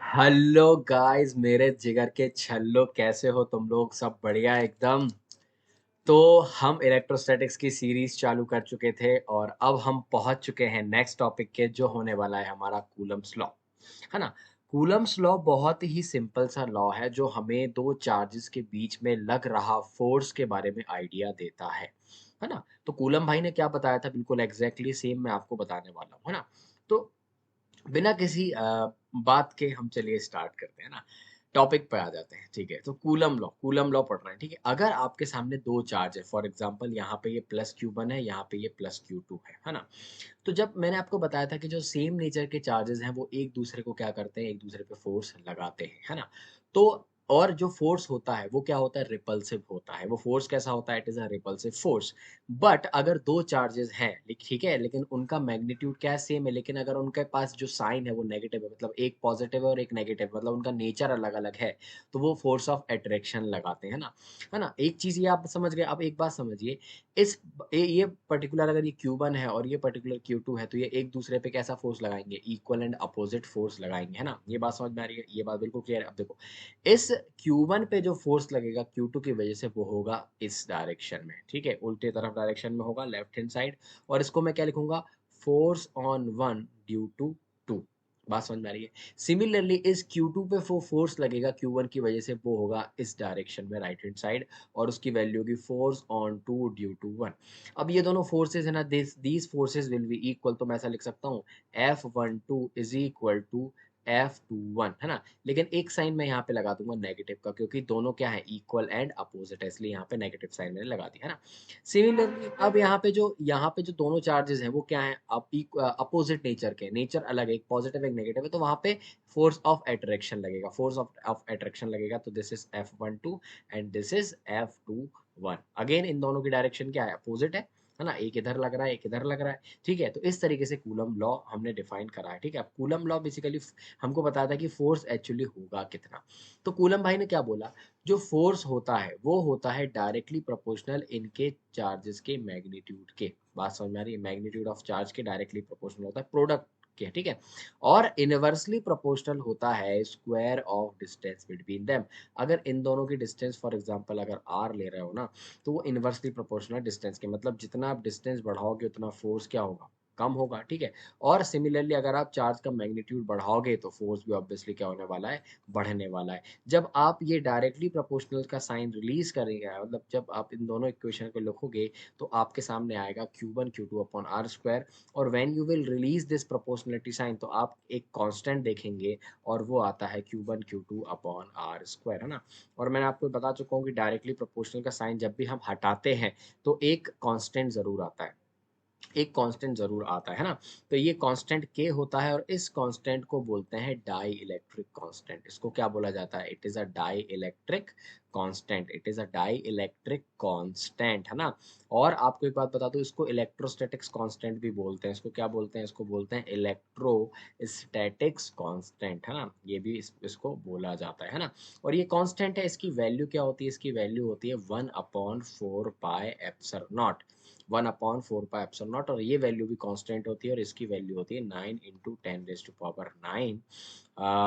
Hello guys, मेरे जिगर के छल्लो, कैसे हो तुम लोग? सब बढ़िया एकदम। तो हम इलेक्ट्रोस्टैटिक्स की सीरीज चालू कर चुके थे और अब हम पहुंच चुके हैं नेक्स्ट टॉपिक के, जो होने वाला है हमारा कूलम्स लॉ। है ना? कूलम्स लॉ बहुत ही सिंपल सा लॉ है जो हमें दो चार्जेस के बीच में लग रहा फोर्स के बारे में आइडिया देता है ना? तो कूलम भाई ने क्या बताया था, बिल्कुल एग्जैक्टली सेम मैं आपको बताने वाला हूँ, है ना? तो बिना किसी बात के हम चलिए स्टार्ट करते हैं ना, टॉपिक पे आ जाते हैं। ठीक है, तो कूलम लॉ पढ़ रहे हैं। ठीक है, अगर आपके सामने दो चार्ज है, फॉर एग्जांपल यहाँ पे ये प्लस Q1 है, यहाँ पे ये प्लस Q2 है ना? तो जब मैंने आपको बताया था कि जो सेम नेचर के चार्जेस हैं वो एक दूसरे को क्या करते हैं, एक दूसरे पे फोर्स लगाते हैं, है ना? तो और जो फोर्स होता है वो क्या होता है, रिपल्सिव होता है। वो फोर्स कैसा होता है, it is a repulsive force. But अगर दो चार्जेस हैं, ठीक है, लेकिन उनका मैग्नीट्यूड क्या है, सेम है, लेकिन अगर उनके पास जो साइन है वो नेगेटिव है, मतलब एक पॉजिटिव है और एक नेगेटिव, मतलब उनका नेचर अलग अलग है, तो वो फोर्स ऑफ अट्रैक्शन लगाते हैं ना। है ना? एक चीज ये आप समझ गए। अब एक बात समझिए, इस ये पर्टिकुलर अगर ये Q1 है और ये पर्टिकुलर Q2 है, तो ये एक दूसरे पे कैसा फोर्स लगाएंगे, इक्वल एंड अपोजिट फोर्स लगाएंगे, है ना? ये बात समझ में आ रही है? ये बात बिल्कुल क्लियर है। अब देखो, इस Q1 पे जो फोर्स लगेगा Q2 की वजह से, वो होगा इस डायरेक्शन में। ठीक है, उल्टे तरफ डायरेक्शन में होगा, लेफ्ट हैंड साइड। और इसको मैं क्या लिखूंगा, force on one due to two. बात समझ में आ रही है? सिमिलरली इस Q2 पे वो फोर्स लगेगा Q1 की वजह से, वो होगा इस डायरेक्शन में, राइट हैंड साइड। और उसकी वैल्यू होगी force on two due to one. अब ये दोनों फोर्सेज है ना, these forces will be equal. तो मैं ऐसा लिख सकता हूँ, F12 is equal to F21, है ना? लेकिन एक साइन मैं यहाँ पे लगा दूंगा नेगेटिव का, क्योंकि दोनों क्या है, इक्वल एंड अपोजिट है, इसलिए यहाँ पे नेगेटिव साइन मैंने लगा दिया, है ना? सिमिलरली अब यहाँ पे जो दोनों चार्जेस हैं वो क्या है, अपोजिट नेचर के, नेचर अलग है, एक पॉजिटिव एक नेगेटिव है, तो वहां पे फोर्स ऑफ अट्रैक्शन लगेगा, फोर्स ऑफ अट्रैक्शन लगेगा। तो this is F12 and this is F21। Again in दोनों की डायरेक्शन क्या है, अपोजिट है ना? एक इधर लग रहा है, एक इधर लग रहा है। ठीक है, तो इस तरीके से कूलम लॉ हमने डिफाइन करा है। ठीक है, अब कूलम लॉ बेसिकली हमको बताता है कि फोर्स एक्चुअली होगा कितना। तो कूलम भाई ने क्या बोला, जो फोर्स होता है वो होता है डायरेक्टली प्रोपोर्शनल इनके चार्जेस के मैग्नीट्यूड के। बात समझ में आ रही है? मैग्नीट्यूड ऑफ चार्ज के डायरेक्टली प्रोपोर्शनल होता है प्रोडक्ट के। ठीक है, और इनवर्सली प्रोपोर्शनल होता है square of distance between them. अगर इन दोनों की डिस्टेंस, फॉर एग्जांपल अगर r ले रहे हो ना, तो वो इनवर्सली प्रोपोर्शनल डिस्टेंस के, मतलब जितना आप डिस्टेंस बढ़ाओगे उतना फोर्स क्या होगा, कम होगा। ठीक है, और सिमिलरली अगर आप चार्ज का मैग्नीट्यूड बढ़ाओगे तो फोर्स भी ऑब्वियसली क्या होने वाला है, बढ़ने वाला है। जब आप ये डायरेक्टली प्रोपोर्शनल का साइन रिलीज करेंगे, मतलब जब आप इन दोनों इक्वेशन को लिखोगे, तो आपके सामने आएगा Q1 Q2 upon r square. और when you will release this proportionality sign, तो आप एक कांस्टेंट देखेंगे, और वो आता है Q1 Q2 upon r square, है ना? और मैंने आपको बता चुका हूँ कि डायरेक्टली प्रोपोर्शनल का साइन जब भी हम हटाते हैं, तो एक कांस्टेंट जरूर आता है, एक कांस्टेंट जरूर आता है ना? तो ये कांस्टेंट के होता है, और इस कांस्टेंट को बोलते हैं डाई इलेक्ट्रिक कांस्टेंट। इसको क्या बोला जाता है, it is a dielectric constant, it is a dielectric constant, है ना? और आपको एक बात बता दूं, इसको इलेक्ट्रोस्टैटिक्स कांस्टेंट भी बोलते हैं। इसको क्या बोलते हैं, इसको बोलते हैं इलेक्ट्रोस्टैटिक्स कांस्टेंट, है ना? ये भी इसको बोला जाता है ना? और ये कांस्टेंट है, इसकी वैल्यू क्या होती है, इसकी वैल्यू होती है 1/4 pi epsilon not. 1/4 pi epsilon not. और ये वैल्यू भी कांस्टेंट होती है, और इसकी वैल्यू होती है 9 × 10⁹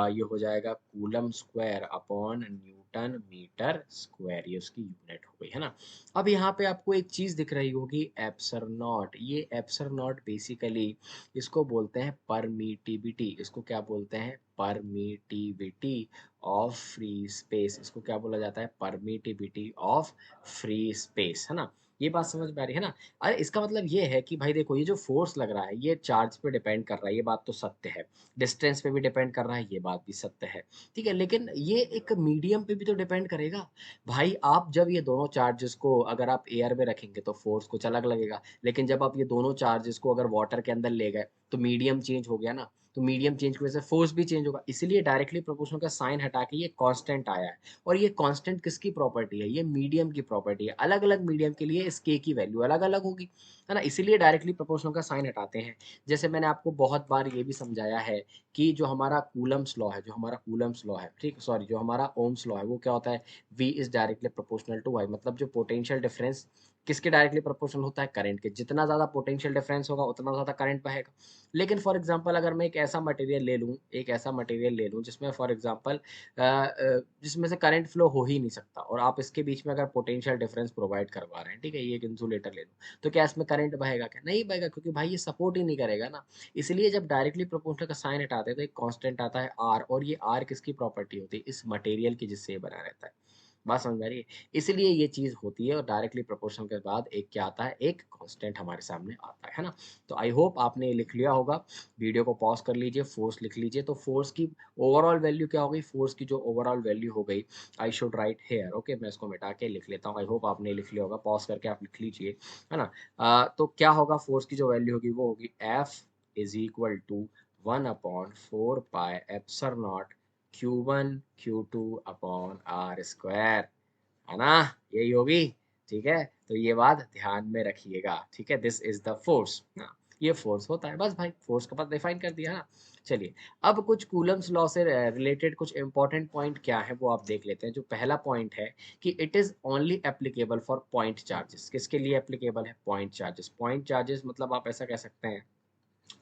ये हो जाएगा coulomb square upon newton metre square, ये उसकी यूनिट हो गई, है ना? अब यहाँ पे आपको एक चीज दिख रही होगी, एप्सर नॉट। ये एप्सर नॉट बेसिकली इसको बोलते हैं परमीटिविटी। इसको क्या बोलते हैं, परमीटिविटी ऑफ फ्री स्पेस। इसको क्या बोला जाता है, परमीटिविटी ऑफ फ्री स्पेस, है ना? ये बात समझ में आ रही है ना? अरे इसका मतलब ये है कि भाई देखो, ये जो फोर्स लग रहा है ये चार्ज पे डिपेंड कर रहा है, ये बात तो सत्य है। डिस्टेंस पे भी डिपेंड कर रहा है, ये बात भी सत्य है। ठीक है, लेकिन ये एक मीडियम पे भी तो डिपेंड करेगा। भाई आप जब ये दोनों चार्जेस को अगर आप एयर में रखेंगे तो फोर्स कुछ अलग लगेगा, लेकिन जब आप ये दोनों चार्जेस को अगर वाटर के अंदर ले गए, तो मीडियम चेंज हो गया ना? तो मीडियम चेंज की वजह से फोर्स भी चेंज होगा, इसलिए डायरेक्टली प्रोपोर्शनल का साइन हटा के ये कांस्टेंट आया है। और ये कांस्टेंट किसकी प्रॉपर्टी है, ये मीडियम की प्रॉपर्टी है। अलग अलग मीडियम के लिए इस के की वैल्यू अलग अलग होगी, है ना? इसीलिए डायरेक्टली प्रोपोर्शनल का साइन हटाते हैं। जैसे मैंने आपको बहुत बार ये भी समझाया है कि जो हमारा कूलम्स लॉ है, जो हमारा कूलम्स लॉ है, ठीक, सॉरी, जो हमारा ओम्स लॉ है, वो क्या होता है, V is directly proportional to I। मतलब जो पोटेंशियल डिफरेंस किसके डायरेक्टली प्रोपोर्शनल होता है? करंट के। जितना ज़्यादा पोटेंशियल डिफरेंस होगा उतना ज़्यादा करंट बहेगा। लेकिन फॉर एग्जांपल अगर मैं एक ऐसा मटेरियल ले लूँ जिसमें फॉर एग्जांपल जिसमें से करंट फ्लो हो ही नहीं सकता, और आप इसके बीच में अगर पोटेंशियल डिफरेंस प्रोवाइड करवा रहे हैं, ठीक है, ये एक इंसुलेटर ले लूँ, तो क्या इसमें करंट बहेगा? क्या नहीं बहेगा, क्योंकि भाई ये सपोर्ट ही नहीं करेगा ना। इसलिए जब डायरेक्टली प्रोपोर्शनल का साइन हटाते हैं तो एक कांस्टेंट आता है आर, और ये आर किसकी प्रॉपर्टी होती है? इस मटेरियल की जिससे ये बना रहता है। बात समझ में आ रही है? इसलिए ये चीज़ होती है, और डायरेक्टली प्रोपोर्शनल के बाद एक क्या आता है? एक कांस्टेंट हमारे सामने आता है ना? तो आई होप आपने ये लिख लिया होगा। वीडियो को पॉज कर लीजिए, फोर्स लिख लीजिए। तो फोर्स की ओवरऑल वैल्यू क्या हो गई? फोर्स की जो ओवरऑल वैल्यू हो गई, I should write here, okay, मैं इसको मिटा के लिख लेता हूँ। आई होप आपने लिख लिया होगा, पॉज करके आप लिख लीजिए, है ना? तो क्या होगा? फोर्स की जो वैल्यू होगी वो होगी f is equal to 1/4 pi epsilon nought Q1 Q2 upon r square, है ना? यही होगी। ठीक है, तो ये बात ध्यान में रखिएगा। ठीक है, दिस इज द फोर्स। ये फोर्स होता है, बस भाई, फोर्स का पता डिफाइन कर दिया ना। चलिए, अब कुछ कूलम्स लॉ से रिलेटेड कुछ इंपॉर्टेंट पॉइंट क्या है वो आप देख लेते हैं। जो पहला पॉइंट है कि it is only applicable for point charges. किसके लिए एप्लीकेबल है? Point charges. पॉइंट चार्जेस मतलब आप ऐसा कह सकते हैं,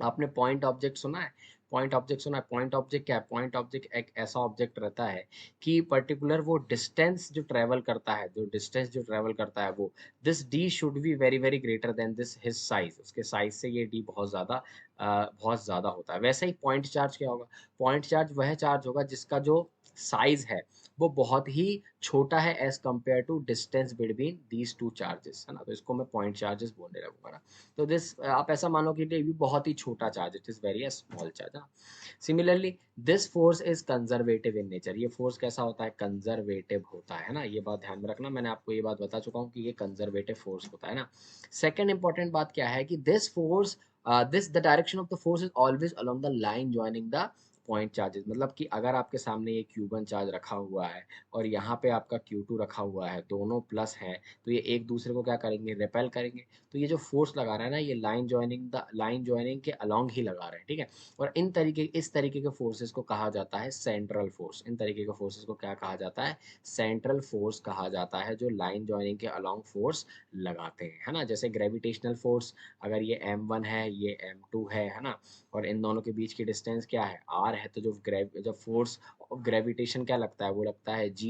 आपने पॉइंट ऑब्जेक्ट सुना है? पॉइंट ऑब्जेक्ट सुना है? पॉइंट ऑब्जेक्ट क्या है? पॉइंट ऑब्जेक्ट एक ऐसा ऑब्जेक्ट रहता है कि पर्टिकुलर वो डिस्टेंस जो ट्रेवल करता है, वो this D should be very very greater than this his size. उसके साइज से ये डी बहुत ज़्यादा होता है। वैसे ही पॉइंट चार्ज क्या होगा? पॉइंट चार्ज वह चार्ज होगा जिसका जो साइज है वो बहुत ही छोटा है as compare to distance between these two charges, है ना? तो इसको मैं पॉइंट चार्जेस बोलने लगूंगा ना। तो दिस आप ऐसा मानो कि ये भी बहुत ही छोटा charge, it is very small charge, है ना? Similarly this force is conservative in nature. ये फोर्स कैसा होता है? कंजर्वेटिव होता है ना? ये बात ध्यान में रखना, मैंने आपको ये बात बता चुका हूँ कि ये कंजर्वेटिव फोर्स होता है ना। सेकेंड इंपॉर्टेंट बात क्या है कि this force the direction of the force is always along the line joining the point charges. मतलब कि अगर आपके सामने ये Q1 चार्ज रखा हुआ है और यहाँ पे आपका Q2 रखा हुआ है, दोनों प्लस है, तो ये एक दूसरे को क्या करेंगे? रिपेल करेंगे। तो ये जो फोर्स लगा रहा है ना, ये लाइन ज्वाइनिंग के अलोंग ही लगा रहा है, ठीक है? और इस तरीके के फोर्सेस को कहा जाता है सेंट्रल फोर्स। इन तरीके के फोर्सेस को क्या कहा जाता है? सेंट्रल फोर्स कहा जाता है, जो लाइन ज्वाइनिंग के अलोंग फोर्स लगाते हैं, है ना? जैसे ग्रेविटेशनल फोर्स, अगर ये M1 है, ये M2 है ना? और इन दोनों के बीच की डिस्टेंस क्या है? R है। तो जो फोर्स ऑफ ग्रेविटेशन क्या लगता है? वो लगता है G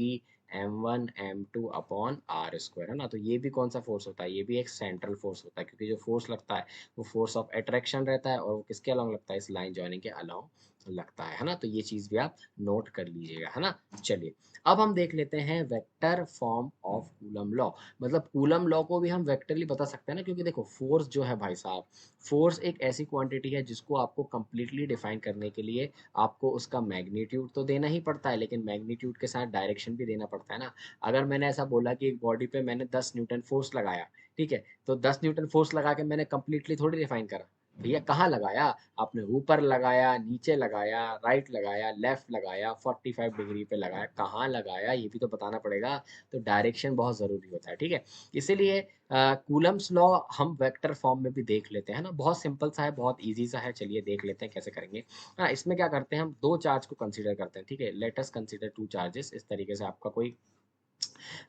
m1 m2 upon r square, है ना? तो ये भी कौन सा फोर्स होता है? ये भी एक सेंट्रल फोर्स होता है, क्योंकि जो फोर्स लगता है वो फोर्स ऑफ अट्रैक्शन रहता है, और वो किसके अलोंग लगता है? इस लाइन जॉइनिंग के अलोंग लगता है ना? तो ये चीज भी आप नोट कर लीजिएगा, है ना? चलिए, अब हम देख लेते हैं vector form of coulomb law. मतलब कूलम लॉ को भी हम वेक्टरली बता सकते हैं ना, क्योंकि देखो फोर्स जो है भाई साहब, फोर्स एक ऐसी क्वांटिटी है जिसको आपको कंप्लीटली डिफाइन करने के लिए आपको उसका मैग्नीट्यूड तो देना ही पड़ता है, लेकिन मैग्नीट्यूड के साथ डायरेक्शन भी देना पड़ता है ना। अगर मैंने ऐसा बोला कि एक बॉडी पे मैंने 10 न्यूटन फोर्स लगाया, ठीक है, तो 10 न्यूटन फोर्स लगा के मैंने कंप्लीटली थोड़ी डिफाइन करा। भैया कहाँ लगाया? आपने ऊपर लगाया, नीचे लगाया, राइट लगाया, लेफ्ट लगाया, 45 डिग्री पे लगाया, कहाँ लगाया ये भी तो बताना पड़ेगा। तो डायरेक्शन बहुत ज़रूरी होता है, ठीक है? इसीलिए कूलम्स लॉ हम वेक्टर फॉर्म में भी देख लेते हैं ना। बहुत सिंपल सा है, बहुत इजी सा है। चलिए देख लेते हैं कैसे करेंगे। हाँ, इसमें क्या करते हैं, हम दो चार्ज को कंसीडर करते हैं, ठीक है? Let us consider two charges. इस तरीके से आपका कोई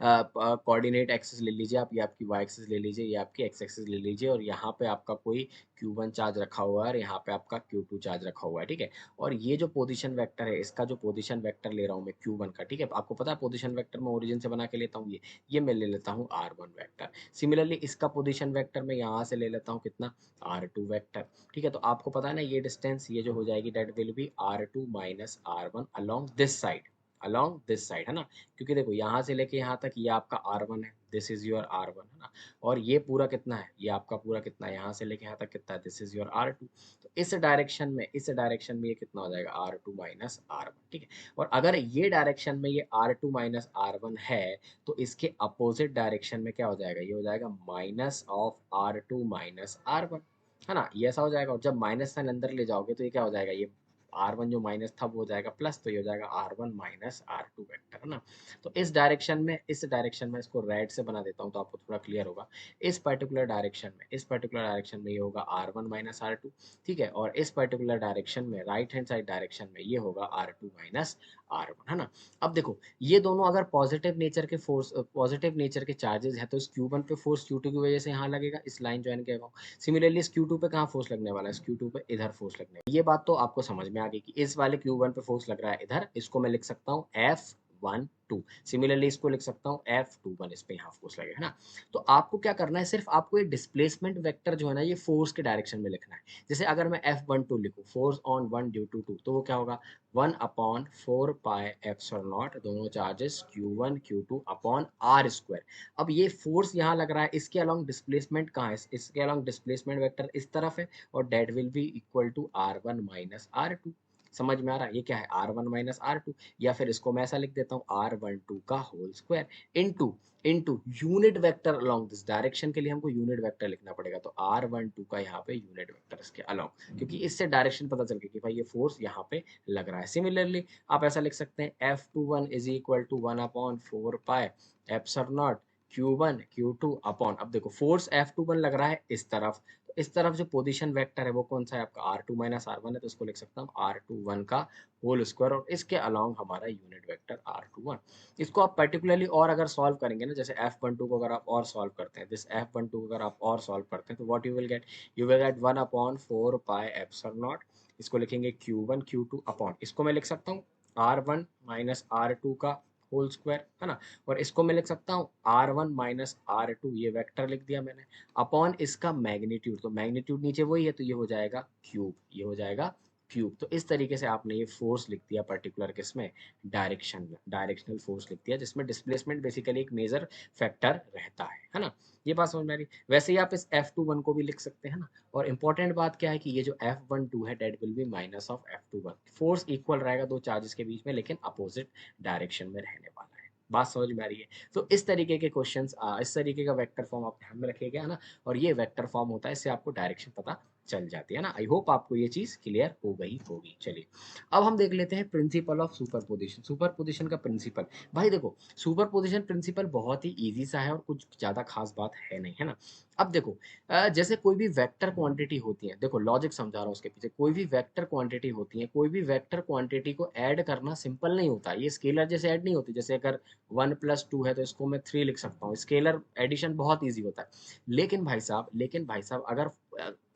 कोऑर्डिनेट एक्सिस ले लीजिए आप, ये आपकी वाई एक्सिस ले लीजिए, ये आपकी एक्स एक्सिस ले लीजिए, और यहाँ पे आपका कोई Q1 चार्ज रखा हुआ है और यहाँ पे आपका Q2 चार्ज रखा हुआ है, ठीक है? और ये जो पोजीशन वेक्टर है, इसका जो पोजीशन वेक्टर ले रहा हूँ मैं Q1 का, ठीक है? आपको पता है पोजीशन वेक्टर मैं ओरिजिन से बना के लेता हूँ, ये मैं ले लेता हूँ R1 वेक्टर। सिमिलरली इसका पोजीशन वेक्टर मैं यहाँ से ले लेता हूँ कितना? R2 वेक्टर, ठीक है? तो आपको पता है ना, ये डिस्टेंस ये जो हो जाएगी that will be R2 minus R1 along this side, है ना? क्योंकि देखो यहाँ से लेके यहाँ तक ये आपका R1 है, दिस इज योर R1, है ना? और ये पूरा कितना है? ये आपका पूरा कितना है? यहाँ से लेके यहाँ तक कितना है? This is your R2। तो इस डायरेक्शन में ये कितना हो जाएगा? R2 माइनस R1, ठीक है? और अगर ये डायरेक्शन में ये R2 माइनस R1 है, तो इसके अपोजिट डायरेक्शन में क्या हो जाएगा? ये हो जाएगा minus of R2 minus R1, है ना? ये ऐसा हो जाएगा। और जब माइनस साइन अंदर ले जाओगे तो ये क्या हो जाएगा? ये R1 जो माइनस था वो हो जाएगा प्लस, तो ये हो जाएगा R1 माइनस R2 वेक्टर, है ना। तो इस डायरेक्शन में इसको रेड से बना देता हूँ तो आपको थोड़ा क्लियर होगा। इस पर्टिकुलर डायरेक्शन में ये होगा R1 माइनस R2, ठीक है, और इस पर्टिकुलर डायरेक्शन में राइट हैंड साइड डायरेक्शन में ये होगा R2 माइनस R1, है ना। अब देखो ये दोनों अगर पॉजिटिव नेचर के चार्जेस है तो इस Q1 पे फोर्स Q2 की वजह से यहाँ लगेगा, इस लाइन ज्वाइन के अबाउट। सिमिलरली इस Q2 पे कहाँ फोर्स लगने वाला है, इस Q2 पे इधर फोर्स लगने वाला है। ये बात तो आपको समझ में आ गई कि इस वाले Q1 पे फोर्स लग रहा है इधर, इसको मैं लिख सकता हूँ F12। सिमिलरली इसको लिख सकता हूँ F21, इस पे यहाँ फोर्स लगेगा, है ना। तो आपको क्या करना है, सिर्फ आपको ये डिस्प्लेसमेंट वेक्टर जो है ना ये फोर्स के डायरेक्शन में लिखना है। जैसे अगर मैं F12 लिखूँ, फोर्स ऑन 1 ड्यू टू 2, तो वो क्या होगा 1/4 पाई एप्सिलॉन नॉट, दोनों charges Q1 Q2 upon R square. अब ये फोर्स यहाँ लग रहा है, इसके अलोंग डिस्प्लेसमेंट कहाँ है, इसके अलोंग डिस्प्लेसमेंट वेक्टर इस तरफ है, और that will be equal to R1 minus R2। समझ में आ रहा है, ये क्या है R1 माइनस R2, या फिर इसको मैं ऐसा लिख देता हूँ R12 का whole square into unit vector along this direction. के लिए हमको यूनिट वेक्टर लिखना पड़ेगा, तो R12 का यहाँ पे यूनिट वेक्टर इसके अलोंग, क्योंकि इससे डायरेक्शन पता चल गई कि भाई ये फोर्स यहाँ पे लग रहा है। सिमिलरली आप ऐसा लिख सकते हैं F21 is equal to 1/4 pi epsilon naught Q1 Q2 upon, अब देखो फोर्स F21 लग रहा है इस तरफ, तो इस तरफ जो पोजीशन वेक्टर है वो कौन सा है आपका R2 माइनस R1 है, तो इसको लिख सकता हूँ R21 का होल स्क्वायर, और इसके अलोंग हमारा यूनिट वेक्टर R21। इसको आप पर्टिकुलरली और अगर सॉल्व करेंगे ना, जैसे F12 को अगर आप और सॉल्व करते हैं, दिस F12 को अगर आप और सॉल्व करते हैं, तो what you will get 1/4 pi epsilon not, इसको लिखेंगे Q1 Q2 अपॉन, इसको मैं लिख सकता हूँ R1 माइनस R2 का होल स्क्वायर, है ना, और इसको मैं लिख सकता हूँ R1 माइनस R2, ये वेक्टर लिख दिया मैंने, अपॉन इसका मैग्नीट्यूड, तो मैग्नीट्यूड नीचे वही है तो ये हो जाएगा क्यूब, ये हो जाएगा क्यूब। तो इस तरीके से आपने ये फोर्स लिख दिया पर्टिकुलर किसमें, डायरेक्शनल फोर्स लिख दिया, जिसमें डिस्प्लेसमेंट बेसिकली एक मेजर फैक्टर रहता है ना। ये बात समझ में आ रही। वैसे ही आप इस F21 को भी लिख सकते हैं ना, और इंपॉर्टेंट बात क्या है कि ये जो F12 है that will be minus of F21, force equal रहेगा दो चार्जेस के बीच में, लेकिन अपोजिट डायरेक्शन में रहने वाला है। बात समझ में आ रही है। तो इस तरीके के क्वेश्चंस, इस तरीके का वेक्टर फॉर्म आप ध्यान में रखिएगा, है ना, और ये वेक्टर फॉर्म होता है, इससे आपको डायरेक्शन पता चल जाती है ना। आई होप आपको ये चीज क्लियर हो गई होगी। चलिए अब हम देख लेते हैं प्रिंसिपल ऑफ सुपरपोजिशन का प्रिंसिपल। भाई देखो सुपरपोजिशन प्रिंसिपल बहुत ही इजी सा है और कुछ ज्यादा खास बात है नहीं, है ना। अब देखो जैसे कोई भी वेक्टर क्वांटिटी होती है, देखो लॉजिक समझा रहा हूँ उसके पीछे, कोई भी वेक्टर क्वांटिटी होती है, कोई भी वेक्टर क्वांटिटी को ऐड करना सिंपल नहीं होता, ये स्केलर जैसे ऐड नहीं होती। जैसे अगर 1+2 है तो इसको मैं 3 लिख सकता हूँ, स्केलर एडिशन बहुत ईजी होता है। लेकिन भाई साहब अगर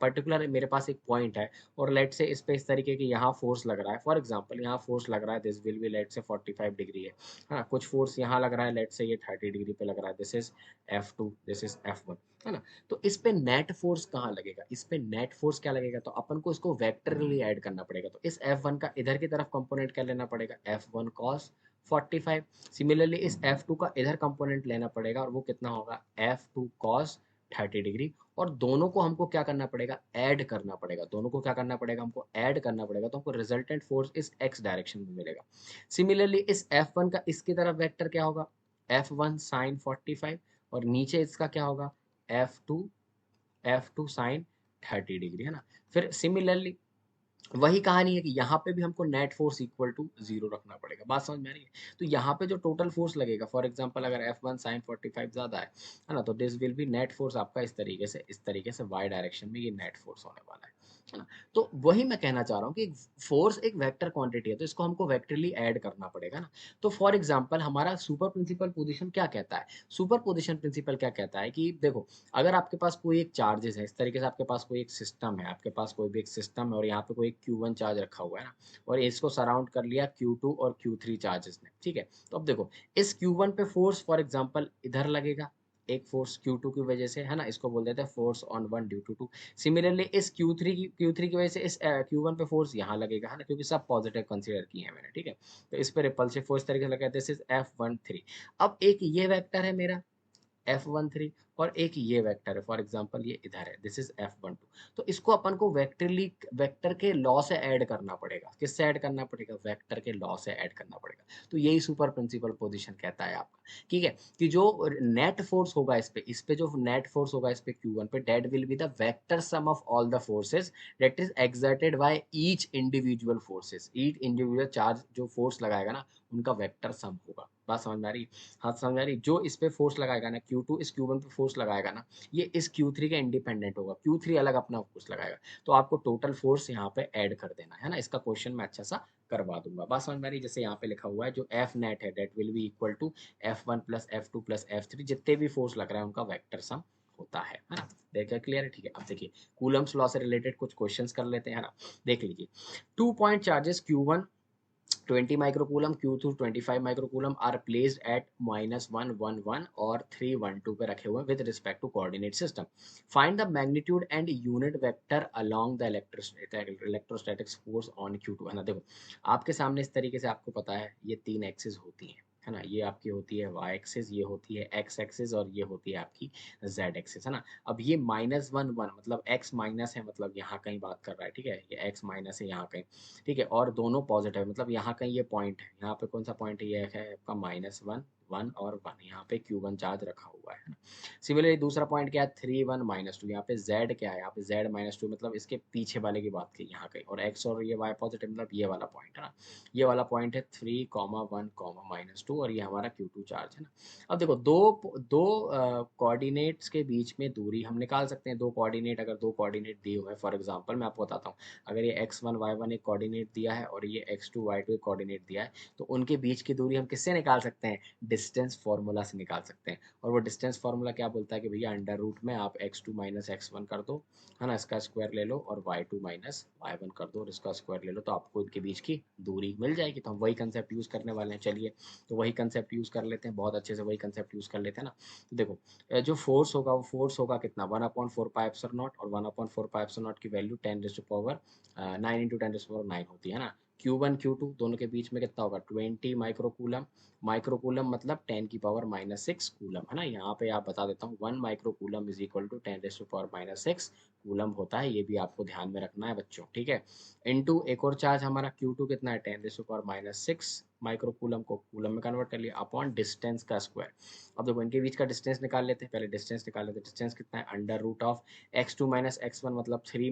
पर्टिकुलर मेरे पास एक पॉइंट है, और लेट से इस पे इस तरीके की यहाँ फोर्स लग रहा है, फॉर एग्जांपल यहाँ फोर्स लग रहा है, दिस विल बी लेट से 45 डिग्री है, हाँ, कुछ फोर्स यहाँ लग रहा है, लेट से ये 30 डिग्री पे लग रहा है, this is F2, this is F1, है ना। तो इस पे नेट फोर्स कहाँ लगेगा, इस पे नेट फोर्स क्या लगेगा, तो अपन को इसको वेक्टरली ऐड करना पड़ेगा। तो इस F1 का इधर की तरफ कंपोनेंट क्या लेना पड़ेगा, F1 cos 45। सिमिलरली इस F2 का इधर कंपोनेंट लेना पड़ेगा, और वो कितना होगा F2 cos 30 डिग्री, और दोनों को हमको क्या करना पड़ेगा, ऐड करना पड़ेगा, दोनों को क्या करना पड़ेगा, हमको ऐड करना पड़ेगा, तो हमको रिजल्टेंट फोर्स इस x डायरेक्शन में मिलेगा। सिमिलरली इस F1 का इसकी तरफ वेक्टर क्या होगा, F1 sin 45, और नीचे इसका क्या होगा F2 sin 30 डिग्री, है ना। फिर सिमिलरली वही कहानी है कि यहाँ पे भी हमको नेट फोर्स इक्वल टू 0 रखना पड़ेगा। बात समझ में आ रही है। तो यहाँ पे जो टोटल फोर्स लगेगा, फॉर एग्जांपल अगर F1 sin 45 ज्यादा है ना, तो this will be net force आपका इस तरीके से y डायरेक्शन में ये नेट फोर्स होने वाला है ना। तो वही मैं कहना चाह रहा हूँ कि फोर्स एक वेक्टर क्वांटिटी है, तो इसको हमको वेक्टरली ऐड करना पड़ेगा ना। तो फॉर एग्जाम्पल हमारा सुपर प्रिंसिपल पोजिशन क्या कहता है, सुपर पोजिशन प्रिंसिपल क्या कहता है कि देखो अगर आपके पास कोई एक चार्जेस है, इस तरीके से आपके पास कोई एक सिस्टम है, आपके पास कोई भी एक सिस्टम है, और यहाँ पे कोई Q1 चार्ज रखा हुआ है ना, और इसको सराउंड कर लिया Q2 और Q3 चार्जेस ने, ठीक है। तो अब देखो इस Q1 पे फोर्स फॉर एग्जांपल इधर लगेगा, एक फोर्स Q2 की वजह से, है ना, इसको बोल देते हैं force on 1 due to 2। Similarly इस Q3 की वजह से इस Q1 पे फोर्स यहाँ लगेगा, है ना, क्योंकि सब पॉजिटिव कंसीडर किए हैं मैंने, ठीक है। तो इस पे रिपल्सिव फोर्स तरीके से लगा, दिस इज F13। अब एक ये वेक्टर है मेरा F13 और एक ये वेक्टर है, फॉर एग्जांपल ये इधर है, दिस इज F12। तो इसको अपन को वेक्टर के लॉ से ऐड करना पड़ेगा। किससे ऐड करना पड़ेगा? वेक्टर के लॉ से ऐड करना पड़ेगा। तो यही सुपर प्रिंसिपल पोजीशन कहता है आपका, ठीक है, कि जो नेट फोर्स होगा इस पे जो नेट फोर्स होगा इस पे Q1 पे, that will be the vector sum of all the forces that is exerted by each individual forces. Each individual charge जो फोर्स लगाएगा ना, उनका वेक्टर सम होगा। बात समझ में आ रही? हाँ समझ में आ रही? जो इस पे फोर्स लगाएगा ना, Q2 इस Q1 पे फोर्स लगाएगा ना, ये इस Q3 के इंडिपेंडेंट होगा, Q3 अलग अपना फोर्स लगाएगा। तो आपको टोटल फोर्स यहाँ पे ऐड कर देना है ना। इसका क्वेश्चन मैं अच्छा सा करवा दूंगा। बात समझ में आ रही? जैसे यहाँ पे लिखा हुआ है, जो F नेट है that will be equal to F1 plus F2 plus F3, जितने भी फोर्स लग रहा है उनका वेक्टर सम होता है ना। देखिए क्लियर है? ठीक है। अब देखिए कूलम्स लॉ से रिलेटेड कुछ क्वेश्चंस कर लेते हैं ना। देख लीजिए, 2 point charges Q1 20 microcoulomb, Q2 25 microcoulomb are placed at -111 और 312 पे रखे हुए with respect to coordinate system. Find the magnitude and unit vector along the electrostatic force on Q2। है ना। देखो आपके सामने इस तरीके से आपको पता है ये 3 एक्सिस होती हैं, है ना। ये आपकी होती है y एक्सिस, ये होती है x एक्सिस और ये होती है आपकी z एक्सिस, है ना। अब ये -1 1 मतलब x माइनस है, मतलब यहाँ कहीं बात कर रहा है, ठीक है, ये x माइनस है यहाँ कहीं, ठीक है, और दोनों पॉजिटिव है, मतलब यहाँ कहीं ये पॉइंट है, यहाँ पे कौन सा पॉइंट है, ये है आपका -1 1 और 1, यहाँ पे Q1 चार्ज रखा हुआ है ना। सिमिलरली दूसरा पॉइंट क्या है, 3 1 -2, यहाँ पे Z क्या है, यहाँ पे Z -2 मतलब इसके पीछे वाले की बात की यहाँ कहीं, और X और ये Y पॉजिटिव मतलब ये वाला पॉइंट है ना। ये वाला पॉइंट है 3 1 -2 और ये हमारा Q2 चार्ज है ना। अब देखो दो दो कोऑर्डिनेट्स के बीच में दूरी हम निकाल सकते हैं। दो कोऑर्डिनेट, अगर दो कोऑर्डिनेट दिए हुए हैं, फॉर एग्जांपल मैं आपको बताता हूँ, अगर ये x1 y1 एक कोऑर्डिनेट दिया है और ये x2 y2 एक कोऑर्डिनेट दिया है, तो उनके बीच की दूरी हम किससे निकाल सकते हैं? डिस्टेंस फार्मूला से निकाल सकते हैं। और वो डिस्टेंस फार्मूला क्या बोलता है कि भैया अंडर रूट में आप x2 माइनस x1 कर दो, है ना, इसका स्क्वायर ले लो, और y2 माइनस y1 कर दो और इसका स्क्वायर ले लो, तो आपको इनके बीच की दूरी मिल जाएगी। तो हम वही कंसेप्ट यूज करने वाले हैं। चलिए तो वही कंसेप्ट यूज कर लेते हैं, बहुत अच्छे से वही कंसेप्ट यूज कर लेते हैं ना। तो देखो जो फोर्स होगा वो फोर्स होगा कितना, 1/4 पाई एप्सिलॉन नॉट, और 1/4 पाई एप्सिलॉन नॉट की वैल्यू 10⁻9 इंटू 10⁻9 होती है ना। Q1 Q2 दोनों के बीच में कितना होगा, 20 माइक्रोकूलम। माइक्रोकूलम मतलब 10⁻⁻6 कूलम, है ना। यहाँ पे आप बता देता हूँ, 1 microcoulomb is equal to 10⁻⁻6 coulomb होता है। ये भी आपको ध्यान में रखना है बच्चों, ठीक है। इनटू एक और चार्ज हमारा Q2 कितना है, 10⁻6 माइक्रोकूलम को कूलम में कन्वर्ट कर लिया अपॉन डिस्टेंस का स्क्वायर। अब देखो इनके बीच का डिस्टेंस निकाल लेते हैं, पहले डिस्टेंस निकाल लेते हैं। डिस्टेंस कितना है, under root of x2 minus x1 मतलब 3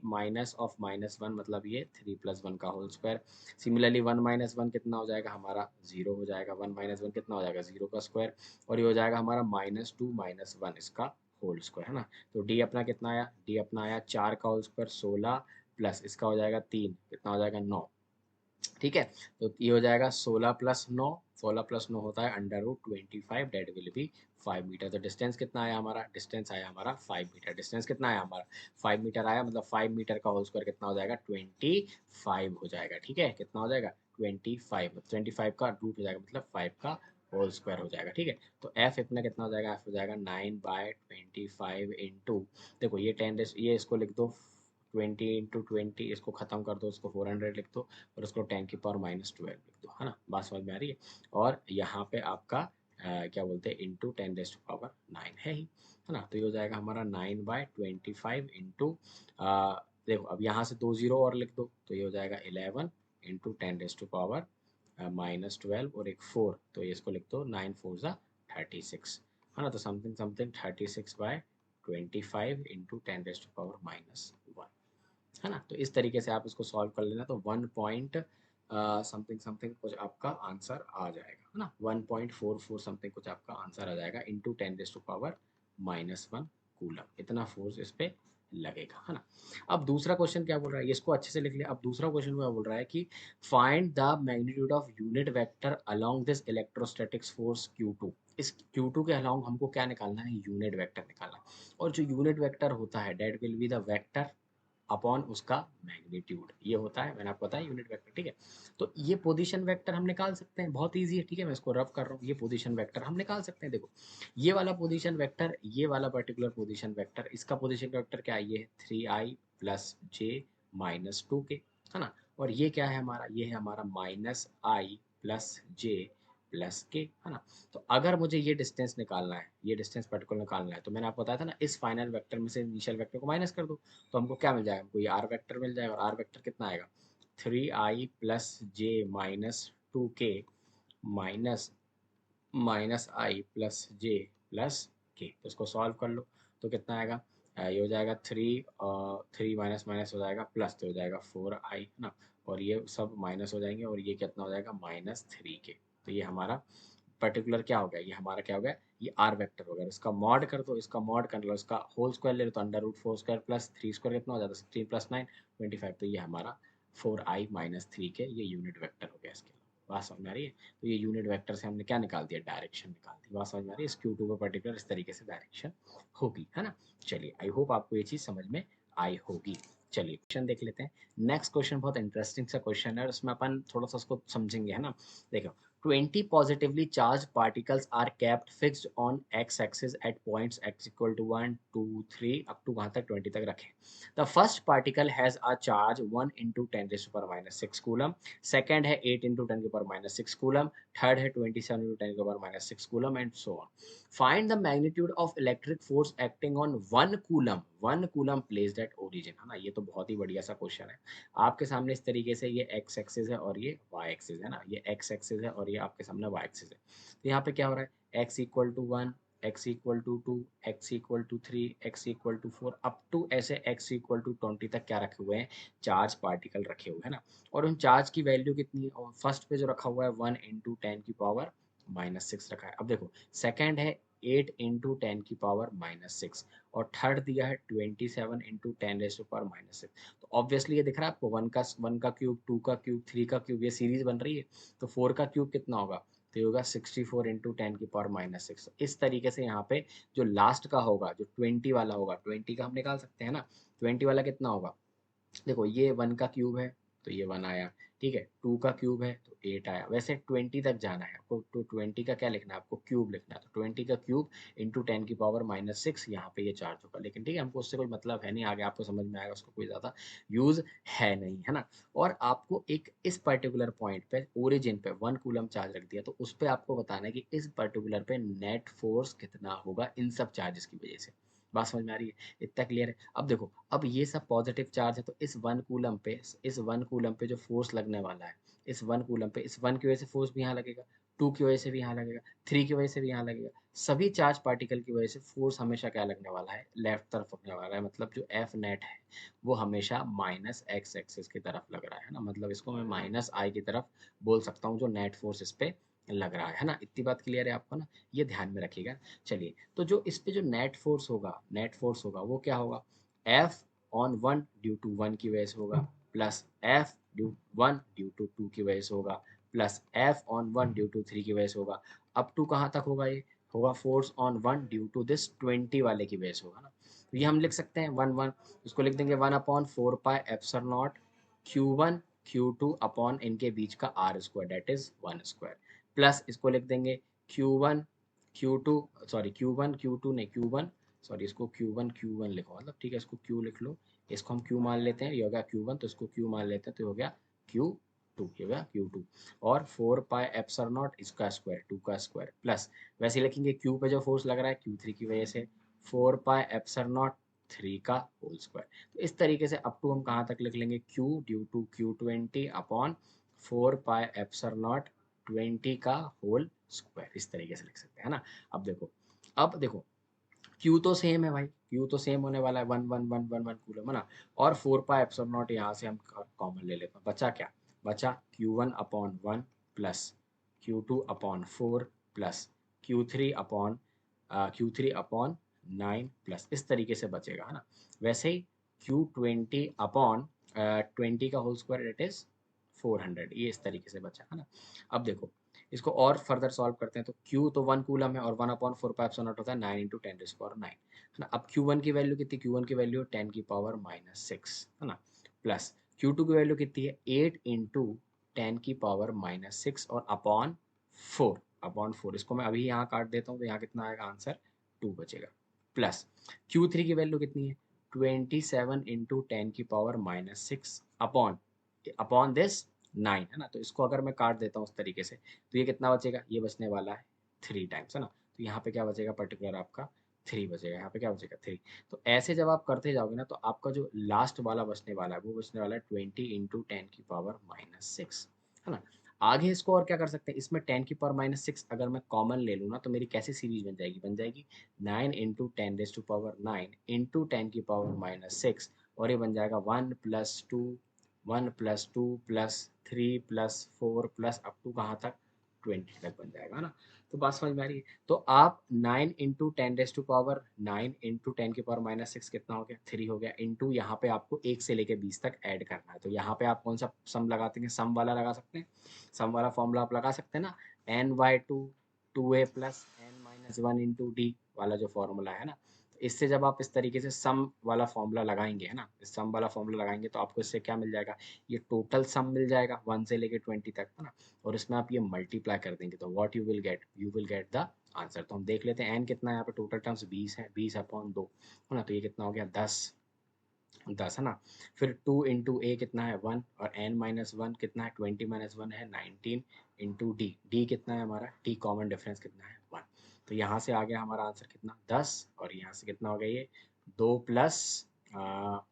माइनस ऑफ -1 मतलब ये 3 + 1 का होल स्क्वायर। सिमिलरली 1 - 1 कितना हो जाएगा हमारा, 0 हो जाएगा। 1 - 1 कितना हो जाएगा, 0 का स्क्वायर, और ये हो जाएगा हमारा -2 - 1 इसका होल स्क्वायर, है ना। तो डी अपना कितना आया, डी अपना आया 4 का होल स्क्वायर 16 प्लस इसका हो जाएगा 3, कितना हो जाएगा 9, ठीक है। तो ये हो जाएगा 16 + 9, 16 + 9 होता है under root 25, that will be 5 metre. तो डिस्टेंस कितना आया हमारा, डिस्टेंस आया हमारा 5 मीटर। डिस्टेंस कितना आया हमारा, 5 मीटर आया, मतलब 5 मीटर का होल स्क्वायर कितना हो जाएगा, 25 हो जाएगा, ठीक है। कितना हो जाएगा, 25, 25 का रूट हो जाएगा, मतलब 5 का होल स्क्वायर हो जाएगा, ठीक है। तो एफ इतना कितना हो जाएगा, एफ हो जाएगा 9/25 इंटू, देखो ये 10, ये इसको लिख दो 20 इंटू 20, इसको खत्म कर दो, इसको 400 लिख दो, और उसको 10⁻12 लिख दो, है ना। बात समझ में आ रही है। और यहाँ पे आपका क्या बोलते हैं, इंटू 10⁻9 है ही, है ना। तो ये हो जाएगा हमारा 9/25 इंटू, देखो अब यहाँ से 2 0 और लिख दो, तो ये हो जाएगा 11 इंटू 10⁻12 और एक 4, तो ये इसको लिख दो 9 4 ज़ा 36, है ना। तो समथिंग समथिंग 36/25 इंटू 10⁻1, है ना। तो इस तरीके से आप इसको सॉल्व कर लेना, तो 1 पॉइंट समथिंग समथिंग कुछ आपका आंसर आ जाएगा, है ना। 1.44 समथिंग कुछ आपका आंसर आ जाएगा इंटू 10⁻1 कूलम, इतना फोर्स इस पे लगेगा, है ना। अब दूसरा क्वेश्चन क्या बोल रहा है, इसको अच्छे से लिख लिया। अब दूसरा क्वेश्चन क्या बोल रहा है कि find the magnitude of unit vector along this electrostatics force Q2। इस Q2 के अलोंग हमको क्या निकालना है, यूनिट वेक्टर निकालना है। और जो यूनिट वेक्टर होता है that will be the vector upon उसका मैग्नीट्यूड, ये होता है, मैंने आपको बताया यूनिट वेक्टर, ठीक है। तो ये पोजीशन वेक्टर हम निकाल सकते हैं, बहुत इजी है, ठीक है। मैं इसको रफ कर रहा हूँ, ये पोजीशन वेक्टर हम निकाल सकते हैं। देखो ये वाला पोजीशन वेक्टर, ये वाला पर्टिकुलर पोजीशन वेक्टर, इसका पोजीशन वेक्टर क्या है, ये है 3i + j - 2k, है ना। और ये क्या है हमारा, ये है हमारा -i + j प्लस के, है ना। तो अगर मुझे ये डिस्टेंस निकालना है, ये डिस्टेंस पर्टिकुलर निकालना है, तो मैंने आपको बताया था ना, इस फाइनल वेक्टर में से इनिशियल वेक्टर को माइनस कर दो, तो हमको क्या मिल जाएगा, हमको ये आर वेक्टर मिल जाएगा। और आर वेक्टर कितना आएगा, 3i प्लस जे माइनस 2k माइनस माइनस आई प्लस जे प्लस के। तो इसको सॉल्व कर लो तो कितना आएगा, ये हो जाएगा 3 माइनस माइनस हो जाएगा प्लस, तो हो जाएगा 4i, है ना। और ये सब माइनस हो जाएंगे और ये कितना हो जाएगा, -3k। तो ये हमारा पर्टिकुलर क्या हो गया, ये हमारा क्या हो गया, ये आर वेक्टर हो गया। इसका मॉड कर दो, इसका मॉड कर लो, इसका होल स्क्वायर ले लो तो under root 4 square plus 3 square कितना हो जाता है, 16 प्लस 9 25। तो ये हमारा 4i-3k ये यूनिट वेक्टर हो गया। इसके बात समझ में आ रही है। तो ये यूनिट वेक्टर से हमने क्या निकाल दिया, डायरेक्शन निकाल दी। बात समझ में आ रही है। इस Q2 को पर्टिकुलर इस तरीके से डायरेक्शन होगी, है ना। चलिए, आई होप आपको ये चीज़ समझ में आई होगी। चलिए क्वेश्चन देख लेते हैं। नेक्स्ट क्वेश्चन बहुत इंटरेस्टिंग सा क्वेश्चन है और उसमें अपन थोड़ा सा उसको समझेंगे, है ना। देखो, 20 positively charged particles are kept fixed on x-axis at points x equal to 1, 2, 3 up to वहाँ तक 20 तक रखें। The first particle has a charge 1 into 10 raised to the power minus 6 coulomb, second है 8 into 10 to the power minus 6 coulomb, third है 27 into 10 to the power minus 6 coulomb and so on. Find the magnitude of electric force acting on 1 coulomb placed at origin, है ना। ये तो बहुत ही बढ़िया सा question है। आपके सामने इस तरीके से ये एक्स एक्सिस है और ये वाई एक्सिस है ना, ये एक्स एक्सिस है और ये आपके सामने वाई एक्सिस है। तो यहाँ पे क्या हो रहा है, x equal to 1, x equal to 2, x equal to 3, x equal to 4 up to ऐसे एक्स इक्वल टू 20 तक क्या रखे हुए हैं, चार्ज पार्टिकल रखे हुए हैं ना। और उन चार्ज की वैल्यू कितनी है, और फर्स्ट पे जो रखा हुआ है 1 इंटू 10 की पावर -6 रखा है। अब देखो, सेकेंड है 8 इंटू 10 की पावर -6 और थर्ड दिया है 27 इंटू 10 रेज़ टू पावर -6। तो ऑब्वियसली ये दिख रहा है आपको, 1 का क्यूब, 2 का क्यूब, 3 का क्यूब, ये सीरीज बन रही है। तो 4 का क्यूब कितना होगा, तो ये होगा 64 इंटू 10 की पावर -6। इस तरीके से यहाँ पे जो लास्ट का होगा, जो 20 वाला होगा, 20 का हम निकाल सकते हैं ना। 20 वाला कितना होगा, देखो ये 1 का क्यूब है तो ये 1 आया, ठीक है। 2 का क्यूब है तो 8 आया। वैसे 20 तक जाना है आपको, तो 20 का क्या लिखना है आपको, क्यूब लिखना है। तो 20 का क्यूब इंटू 10 की पावर -6 यहाँ पे ये चार्ज होगा। लेकिन ठीक है, हमको उससे कोई मतलब है नहीं, आगे आपको समझ में आएगा, उसको कोई ज़्यादा यूज़ है नहीं, है ना। और आपको एक इस पर्टिकुलर पॉइंट पे ओरिजिन पे 1 कूलम चार्ज रख दिया, तो उस पर आपको बताना है कि इस पर्टिकुलर पे नेट फोर्स कितना होगा इन सब चार्जेस की वजह से। बात समझ में आ रही है, इतना क्लियर है। अब देखो, अब ये सब पॉजिटिव चार्ज है, तो इस 1 कूलम पे जो फोर्स लगने वाला है, इस 1 की वजह से फोर्स भी यहाँ लगेगा, 2 की वजह से भी यहाँ लगेगा, 3 की वजह से भी यहाँ लगेगा। सभी चार्ज पार्टिकल की वजह से फोर्स हमेशा क्या लगने वाला है, लेफ्ट तरफ लगने वाला है। मतलब जो एफ नेट है वो हमेशा -x एक्सिस की तरफ लग रहा है ना। मतलब इसको मैं -i की तरफ बोल सकता हूँ, जो नेट फोर्स इस पे लग रहा है ना। इतनी बात क्लियर है आपको ना, ये ध्यान में रखिएगा। चलिए, तो जो इस पे जो नेट फोर्स होगा वो क्या होगा, F ऑन 1 ड्यू टू 1 की वजह से होगा, plus F due 1 due to 2 की वजह से होगा, plus F on 1 due to 3 की वजह से होगा। अप टू कहाँ तक होगा, ये होगा force on 1 due to this 20 वाले की वजह से होगा ना। तो ये हम लिख सकते हैं 1 इसको लिख देंगे 1/4πε0 Q1 Q2 अपॉन इनके बीच का R square, that is 1 square, plus इसको लिख देंगे Q1 Q2, sorry Q1 Q2 नहीं Q1, सॉरी इसको Q1 लिखो, मतलब ठीक है, इसको Q लिख लो, इसको हम Q मान लेते हैं, ये हो गया Q1, तो इसको Q मान लेते हैं, तो हो गया Q2, ये हो गया Q2। और 4πε0 इसका स्क्वायर, 2 का स्क्वायर, प्लस वैसे ही लिखेंगे Q पे जो फोर्स लग रहा है Q3 की वजह से 4πε0 3 का होल स्क्वायर। तो इस तरीके से अप टू हम कहाँ तक लिख लेंगे, Q due to Q20 upon 4πε0 20 का होल स्क्वायर, इस तरीके से लिख सकते हैं ना। अब देखो Q तो सेम है भाई, Q तो सेम होने वाला है, 1 कूलम है ना। और 4πε0 यहाँ से हम कॉमन ले लेते हैं, बचा क्या, बचा Q1/1 plus Q2/4 plus Q3/9 plus, इस तरीके से बचेगा, है ना। वैसे ही Q20/20 का होल स्क्वायर, इट इज 400, ये इस तरीके से बचा, है ना। अब देखो, इसको और फर्दर सॉल्व करते हैं, तो Q तो 1 कूलम है और 1/4πε0 होता है 9 इंटू 10⁻⁹ है ना। अब Q1 की वैल्यू कितनी, Q1 की वैल्यू 10 की पावर -6 है ना, प्लस Q2 की वैल्यू कितनी है 8 इंटू 10 की पावर -6 और अपॉन 4 इसको मैं अभी यहाँ काट देता हूँ, तो यहाँ कितना आएगा आंसर 2 बचेगा, प्लस Q3 की वैल्यू कितनी है 27 इंटू 10 की पावर -6 अपॉन दिस 9 है ना। तो इसको अगर मैं काट देता हूँ उस तरीके से तो ये कितना बचेगा, ये बचने वाला है 3 टाइम्स है ना। तो यहाँ पे क्या बचेगा, पर्टिकुलर आपका 3 बचेगा, यहाँ पे क्या बचेगा 3। तो ऐसे जब आप करते जाओगे ना तो आपका जो लास्ट वाला बचने वाला है वो बचने वाला है 20 × 10⁻⁶ है ना। आगे इसको और क्या कर सकते हैं, इसमें 10⁻⁶ अगर मैं कॉमन ले लूँ ना तो मेरी कैसी सीरीज बन जाएगी 9 × 10⁻⁹ और ये बन जाएगा 1+2 1+2+3+4 प्लस अप टू कहाँ तक 20 तक बन जाएगा ना। तो बात समझ में आ रही है। तो आप 9 × 10⁻⁹ कितना हो गया 3 हो गया, इंटू यहाँ पे आपको 1 से लेके 20 तक ऐड करना है। तो यहाँ पे आप कौन सा सम लगाते हैं, सम वाला लगा सकते हैं, सम वाला फॉर्मूला आप लगा सकते हैं ना, n/2 2a plus n-1 × d वाला जो फॉर्मूला है ना। इससे जब आप इस तरीके से सम वाला फॉर्मूला लगाएंगे है ना, इस सम वाला फॉर्मूला लगाएंगे तो आपको इससे क्या मिल जाएगा, ये टोटल सम मिल जाएगा 1 से लेके 20 तक है ना। और इसमें आप ये मल्टीप्लाई कर देंगे तो what you will get the answer. तो हम देख लेते हैं एन कितना है, यहाँ पे टोटल टर्म्स 20 है, 20/2 है ना। तो ये कितना हो गया 10 है ना। फिर 2 × a कितना है 1 और n-1 कितना है 20 - 1 है 19 × d कितना है हमारा, d कॉमन डिफरेंस कितना है 1। तो यहाँ से आ गया हमारा आंसर कितना 10 और यहाँ से कितना हो गया ये 2 +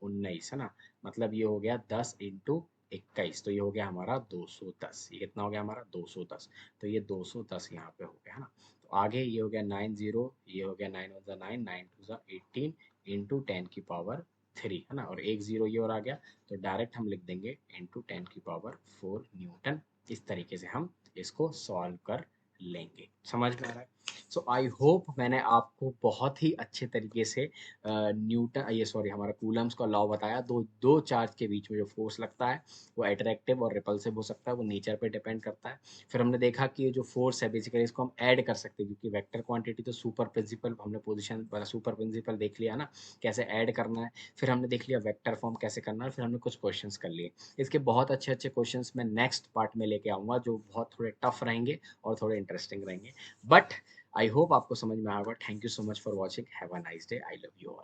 19 है ना। मतलब ये हो गया 10 × 21 तो ये हो गया हमारा 210। ये कितना हो गया हमारा 210। तो ये 210 यहाँ पे हो गया है ना। तो आगे ये हो गया 90, ये हो गया 9 × 1 = 9 9 × 2 = 18 × 10⁻³ है ना। और एक जीरो ये और आ गया तो डायरेक्ट हम लिख देंगे × 10⁻⁴ न्यूटन। इस तरीके से हम इसको सॉल्व कर लेंगे। समझ में आ रहा है। सो आई होप मैंने आपको बहुत ही अच्छे तरीके से न्यूटन ये सॉरी हमारा कूलम्स का लॉ बताया। दो चार्ज के बीच में जो फोर्स लगता है वो अट्रैक्टिव और रिपल्सिव हो सकता है, वो नेचर पे डिपेंड करता है। फिर हमने देखा कि ये जो फोर्स है बेसिकली इसको हम ऐड कर सकते हैं क्योंकि वेक्टर क्वांटिटी तो सुपर प्रिंसिपल हमने पोजीशन सुपर प्रिंसिपल देख लिया ना कैसे ऐड करना है। फिर हमने देख लिया वेक्टर फॉर्म कैसे करना है, फिर हमने कुछ क्वेश्चंस कर लिए। इसके बहुत अच्छे अच्छे क्वेश्चंस मैं नेक्स्ट पार्ट में लेके आऊँगा जो बहुत थोड़े टफ रहेंगे और थोड़े इंटरेस्टिंग रहेंगे। बट आई होप आपको समझ में आएगा। Thank you so much for watching. Have a nice day. I love you all.